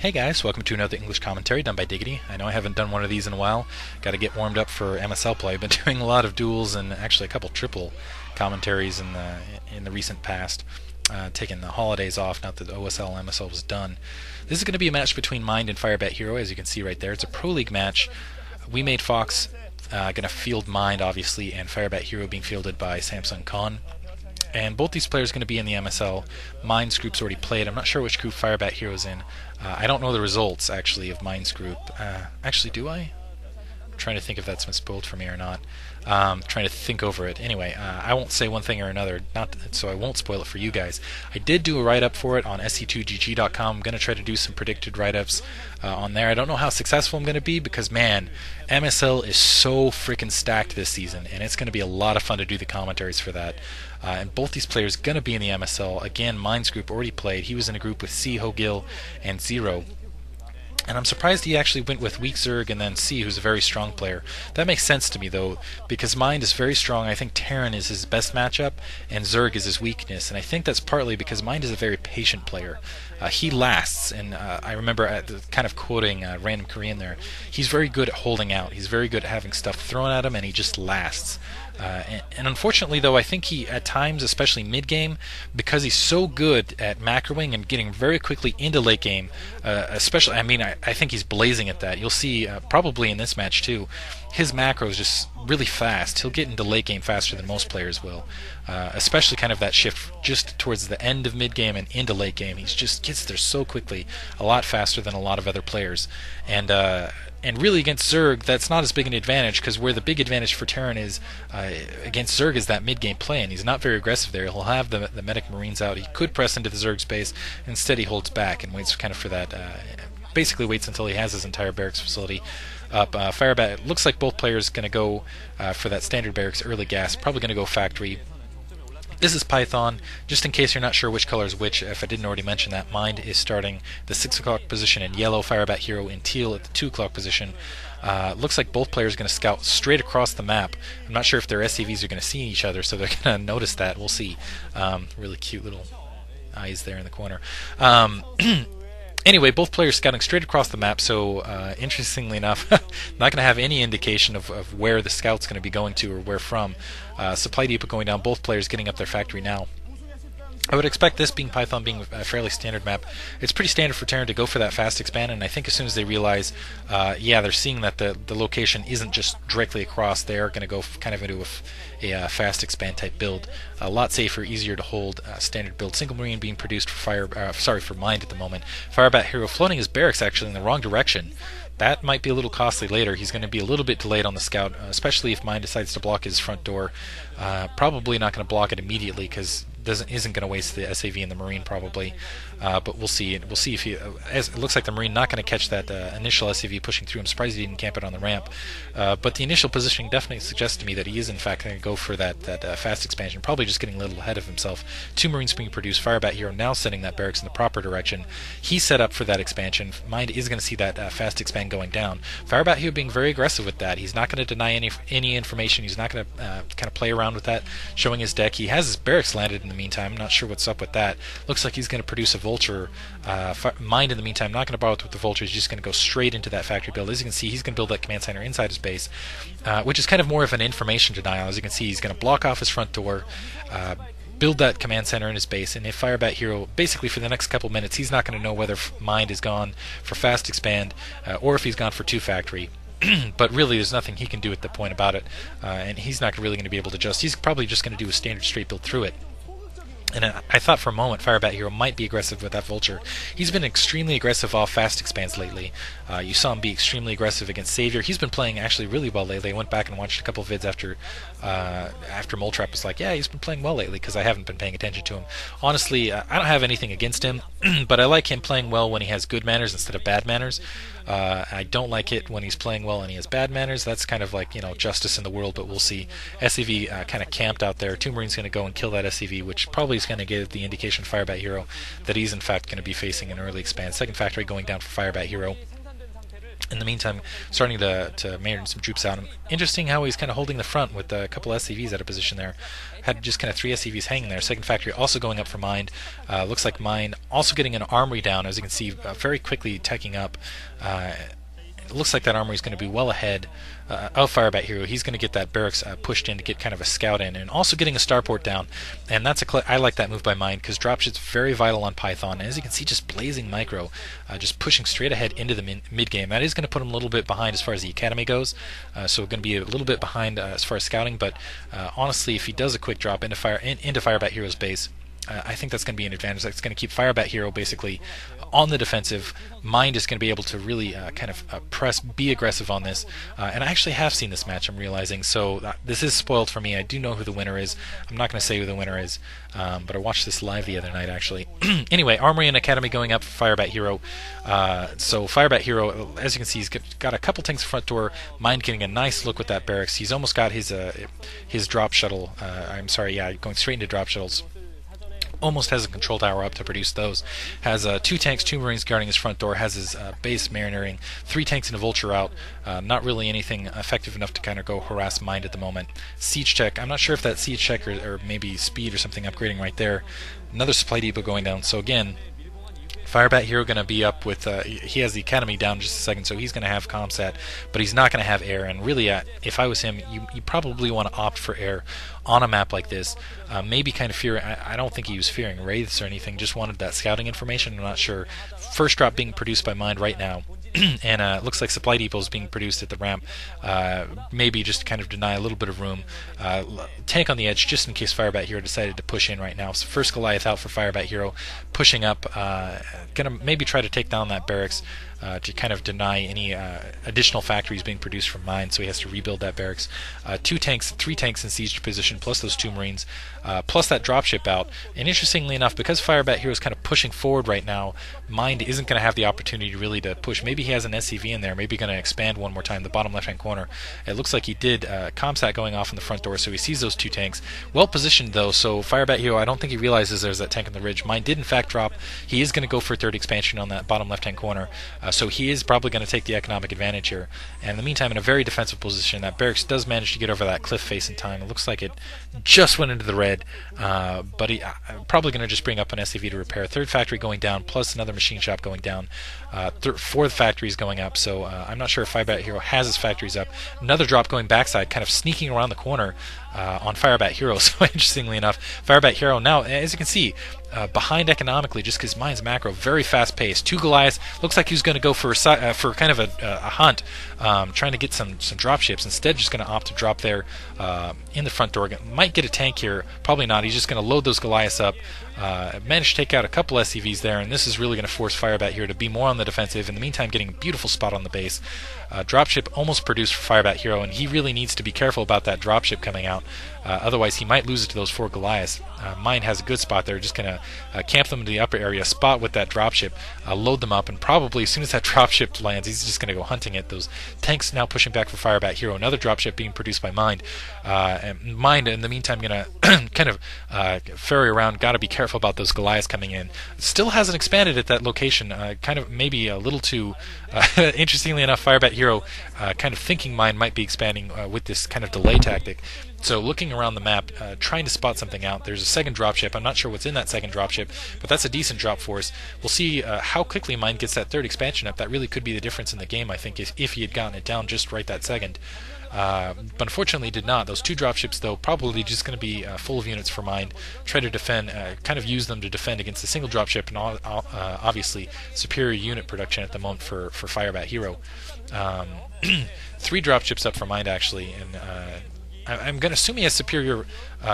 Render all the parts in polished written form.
Hey guys, welcome to another English commentary done by Diggity. I know I haven't done one of these in a while. Got to get warmed up for MSL play. I've been doing a lot of duels and actually a couple triple commentaries in the recent past. Taking the holidays off, not that the OSL and MSL was done. This is going to be a match between Mind and FireBatHero, as you can see right there. It's a Pro League match. WemadFox going to field Mind, obviously, and FireBatHero being fielded by Samsung Khan. And both these players are going to be in the MSL. Mind's group's already played. I'm not sure which group FireBatHero's in. I don't know the results, actually, of Mind's group. Actually, do I? I'm trying to think if that's been spoiled for me or not. Trying to think over it. Anyway, I won't say one thing or another, so I won't spoil it for you guys. I did do a write-up for it on sc2gg.com. I'm going to try to do some predicted write-ups on there. I don't know how successful I'm going to be because, man, MSL is so freaking stacked this season, and it's going to be a lot of fun to do the commentaries for that. And both these players going to be in the MSL. Again, Mind's group already played. He was in a group with C, Hogil, and Zero. And I'm surprised he actually went with Weak Zerg and then C, who's a very strong player. That makes sense to me, though, because Mind is very strong. I think Terran is his best matchup, and Zerg is his weakness. And I think that's partly because Mind is a very patient player. He lasts, and I remember kind of quoting random Korean there. He's very good at holding out. He's very good at having stuff thrown at him, and he just lasts. And unfortunately, though, I think he, at times, especially mid-game, because he's so good at macroing and getting very quickly into late game, especially, I think he's blazing at that. You'll see, probably in this match, too, his macro is just really fast. He'll get into late game faster than most players will, especially kind of that shift just towards the end of mid-game and into late game. He just gets there so quickly, a lot faster than a lot of other players. And really against Zerg, that's not as big an advantage, because where the big advantage for Terran is against Zerg is that mid-game play, and he's not very aggressive there. He'll have the medic marines out. He could press into the Zerg space. Instead, he holds back and waits kind of for that, basically waits until he has his entire barracks facility up. Firebat, it looks like both players going to go for that standard barracks early gas, probably going to go factory. This is Python. Just in case you're not sure which color is which, if I didn't already mention that, Mind is starting the 6 o'clock position in yellow, FireBatHero in teal at the 2 o'clock position. Looks like both players are going to scout straight across the map. I'm not sure if their SCVs are going to see each other, so they're going to notice that. We'll see. Really cute little eyes there in the corner. Anyway, both players scouting straight across the map, so interestingly enough, not going to have any indication of where the scout's going to be going to or where from. Supply depot going down, both players getting up their factory now. I would expect this being Python being a fairly standard map. It's pretty standard for Terran to go for that fast expand, and I think as soon as they realize, they're seeing that the location isn't just directly across, they are going to go kind of into a fast expand type build. A lot safer, easier to hold standard build. Single Marine being produced for for Mind at the moment. FireBatHero floating his barracks actually in the wrong direction. That might be a little costly later. He's going to be a little bit delayed on the scout, especially if Mind decides to block his front door. Probably not going to block it immediately because isn't going to waste the SAV in the Marine probably, but we'll see. We'll see if it looks like the Marine not going to catch that initial SAV pushing through. I'm surprised he didn't camp it on the ramp, but the initial positioning definitely suggests to me that he is in fact going to go for that fast expansion, probably just getting a little ahead of himself. 2 Marines being produced, FireBatHero now setting that barracks in the proper direction. He's set up for that expansion. Mind is going to see that fast expand going down. FireBatHero being very aggressive with that. He's not going to deny any information. He's not going to kind of play around with that, showing his deck. He has his barracks landed in the meantime. I'm not sure what's up with that. Looks like he's going to produce a vulture. Mind in the meantime not going to bother with the vulture. He's just going to go straight into that factory build. As you can see, he's going to build that command center inside his base, which is kind of more of an information denial. As you can see, he's going to block off his front door, build that command center in his base, and if FireBatHero, basically for the next couple minutes, he's not going to know whether Mind is gone for fast expand or if he's gone for 2 factory. But really, there's nothing he can do at the point about it, and he's not really going to be able to adjust. He's probably just going to do a standard straight build through it. And I thought for a moment FireBatHero might be aggressive with that vulture. He's been extremely aggressive off fast expands lately. You saw him be extremely aggressive against Savior. He's been playing actually really well lately. I went back and watched a couple of vids after Moletrap was like, yeah, he's been playing well lately, because I haven't been paying attention to him. Honestly, I don't have anything against him, but I like him playing well when he has good manners instead of bad manners. I don't like it when he's playing well and he has bad manners. That's kind of like, justice in the world, but we'll see. SCV kind of camped out there. 2 Marines going to go and kill that SCV, which probably is going to give the indication to FireBatHero that he's in fact going to be facing an early expand. Second factory going down for FireBatHero. In the meantime, starting to marry some troops out. Interesting how he's kind of holding the front with a couple SCVs out of position there. Had just kind of 3 SCVs hanging there. Second factory also going up for Mind. Looks like Mind also getting an armory down, as you can see, very quickly teching up. It looks like that armory is going to be well ahead of FireBatHero. He's going to get that barracks pushed in to get kind of a scout in, and also getting a starport down. And that's I like that move by Mind, because dropship's very vital on Python. And as you can see, just blazing micro, just pushing straight ahead into the mid game. That is going to put him a little bit behind as far as the academy goes. So going to be a little bit behind as far as scouting. But honestly, if he does a quick drop into FireBatHero's base, I think that's going to be an advantage. That's going to keep FireBatHero basically on the defensive. Mind is going to be able to really kind of press, be aggressive on this. And I actually have seen this match, I'm realizing. So this is spoiled for me. I do know who the winner is. I'm not going to say who the winner is, but I watched this live the other night, actually. Anyway, Armory and Academy going up for FireBatHero. So FireBatHero, as you can see, he's got a couple tanks front door. Mind getting a nice look with that barracks. He's almost got his drop shuttle. I'm sorry, yeah, going straight into drop shuttles. Almost has a control tower up to produce those. Has 2 tanks, 2 Marines guarding his front door. Has his base marinering. 3 tanks and a Vulture out. Not really anything effective enough to kind of go harass Mind at the moment. Siege check. I'm not sure if that siege check or maybe speed or something upgrading right there. Another supply depot going down. So again, FireBatHero going to be up with, he has the Academy down in just a second, so he's going to have Comsat, but he's not going to have air. And really, if I was him, you probably want to opt for air on a map like this. Maybe kind of fear, I don't think he was fearing wraiths or anything, just wanted that scouting information. I'm not sure. First drop being produced by Mind right now. And it looks like supply depots being produced at the ramp. Maybe just to kind of deny a little bit of room. Tank on the edge just in case FireBatHero decided to push in right now. So first Goliath out for FireBatHero, pushing up. Gonna maybe try to take down that barracks to kind of deny any additional factories being produced from Mind, so he has to rebuild that barracks. 2 tanks, 3 tanks in siege position, plus those 2 Marines, plus that dropship out. And interestingly enough, because FireBatHero is kind of pushing forward right now, Mind isn't going to have the opportunity really to push. Maybe he has an SCV in there, maybe going to expand one more time, the bottom left-hand corner. It looks like he did. Comsat going off in the front door, so he sees those 2 tanks. Well positioned though, so FireBatHero, I don't think he realizes there's that tank on the ridge. Mind did in fact drop. He is going to go for a 3rd expansion on that bottom left-hand corner. So he is probably going to take the economic advantage here. And in the meantime, in a very defensive position, that barracks does manage to get over that cliff face in time. It looks like it just went into the red, but he probably going to just bring up an SCV to repair. 3rd factory going down, plus another machine shop going down. 4th factory is going up, so I'm not sure if FireBatHero has his factories up. Another drop going backside, kind of sneaking around the corner on FireBatHero. So interestingly enough, FireBatHero now, as you can see, behind economically, just because mine's macro, very fast paced. 2 Goliaths, looks like he was going to go for kind of a hunt, trying to get some dropships. Instead, just going to opt to drop there in the front door. Might get a tank here, probably not. He's just going to load those Goliaths up. Managed to take out a couple SCVs there, and this is really going to force FireBatHero to be more on the defensive. In the meantime, getting a beautiful spot on the base. Dropship almost produced for FireBatHero, and he really needs to be careful about that dropship coming out. Otherwise, he might lose it to those 4 Goliaths. Mine has a good spot there. Just going to camp them in the upper area, spot with that dropship, load them up, and probably as soon as that dropship lands, he's just going to go hunting it. Those tanks now pushing back for FireBatHero. Another dropship being produced by Mind. And Mind, in the meantime, going to kind of ferry around. Got to be careful about those Goliaths coming in. Still hasn't expanded at that location. Kind of maybe a little too. Interestingly enough, FireBatHero kind of thinking Mind might be expanding with this kind of delay tactic. So looking around the map, trying to spot something out. There's a 2nd dropship. I'm not sure what's in that 2nd dropship, but that's a decent drop force. We'll see how quickly Mind gets that 3rd expansion up. That really could be the difference in the game, I think, if he had gotten it down just right that second. But unfortunately did not. Those 2 dropships, though, probably just going to be full of units for Mind. Try to defend, kind of use them to defend against a single dropship, and obviously superior unit production at the moment for FireBatHero. 3 dropships up for Mind, actually, and I'm going to assume he has superior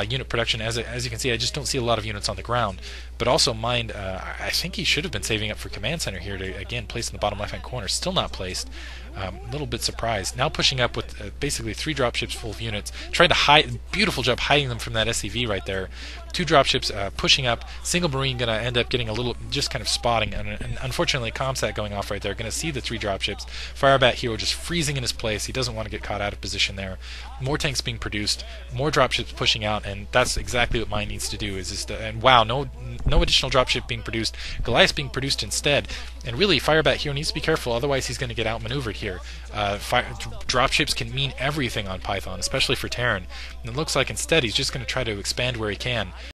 unit production. As you can see, I just don't see a lot of units on the ground. But also Mind, I think he should have been saving up for Command Center here to, again, place in the bottom left-hand corner. Still not placed. A little bit surprised. Now pushing up with basically 3 dropships full of units. Trying to hide, beautiful job hiding them from that SCV right there. 2 dropships pushing up. Single Marine going to end up getting a little, just kind of spotting. And unfortunately, Comsat going off right there. Going to see the 3 dropships. FireBatHero just freezing in his place. He doesn't want to get caught out of position there. More tanks being produced. More dropships pushing out. And that's exactly what Mind needs to do. Is just, and wow, no no additional dropship being produced. Goliath being produced instead. And really, FireBatHero needs to be careful, otherwise he's going to get outmaneuvered here. Dropships can mean everything on Python, especially for Terran. And it looks like instead he's just going to try to expand where he can.